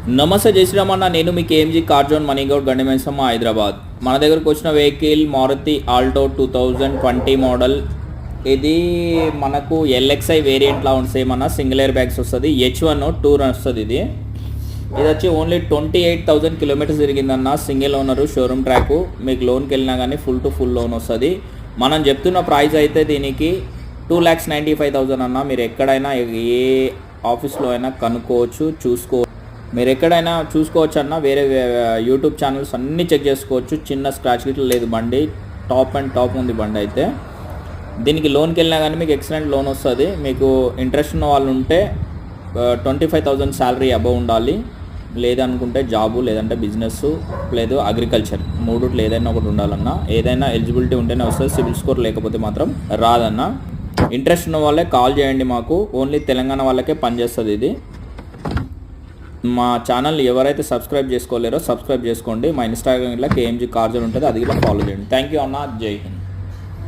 నమస్తే జై శ్రీరామ్ అన్న. నేను మీ కేఎంజీ కార్ జోన్ మనీగౌడ్ గండిమైసమ్మ హైదరాబాద్. మన దగ్గరకు వచ్చిన వెహికల్ మారుతి ఆల్టో 2020 మోడల్. ఇది మనకు ఎల్ఎక్స్ఐ వేరియంట్లా ఉంటుంది. మన సింగిల్ ఎయిర్ బ్యాగ్స్ వస్తుంది. H1 టూర్ వస్తుంది. ఇది వచ్చి ఓన్లీ 28,000 కిలోమీటర్స్ తిరిగిందన్న. Single owner, showroom track. మీకు లోన్కి వెళ్ళినా కానీ ఫుల్ టు ఫుల్ లోన్ వస్తుంది. మనం చెప్తున్న ప్రైస్ అయితే దీనికి 2,95,000 అన్న. మీరు ఎక్కడైనా ఏ ఆఫీస్లో అయినా కనుక్కోవచ్చు, చూసుకోవచ్చు. మీరు ఎక్కడైనా చూసుకోవచ్చు అన్న. వేరే యూట్యూబ్ ఛానల్స్ అన్నీ చెక్ చేసుకోవచ్చు. చిన్న స్క్రాచ్ గిట్లు లేదు. బండి టాప్ అండ్ టాప్ ఉంది బండి అయితే. దీనికి లోన్కి వెళ్ళినా కానీ మీకు ఎక్సలెంట్ లోన్ వస్తుంది. మీకు ఇంట్రెస్ట్ ఉన్న వాళ్ళు ఉంటే 25,000 శాలరీ అబవ్ ఉండాలి. లేదనుకుంటే జాబు, లేదంటే బిజినెస్, లేదు అగ్రికల్చర్, మూడుట్లో ఏదైనా ఒకటి ఉండాలన్నా. ఏదైనా ఎలిజిబిలిటీ ఉంటేనే వస్తుంది. సివిల్ స్కోర్ లేకపోతే మాత్రం రాదన్న. ఇంట్రెస్ట్ ఉన్న వాళ్ళే కాల్ చేయండి మాకు. ఓన్లీ తెలంగాణ వాళ్ళకే పనిచేస్తుంది ఇది. మా ఛానల్ ఎవరైతే సబ్స్క్రైబ్ చేసుకోలేరో సబ్స్క్రైబ్ చేసుకోండి. మా ఇన్స్టాగ్రామ్లో కేఎంజీ కార్ జోన్ ఉంటుంది, అది కూడా ఫాలో చేయండి. థ్యాంక్ యూ అన్న. జై హింద్.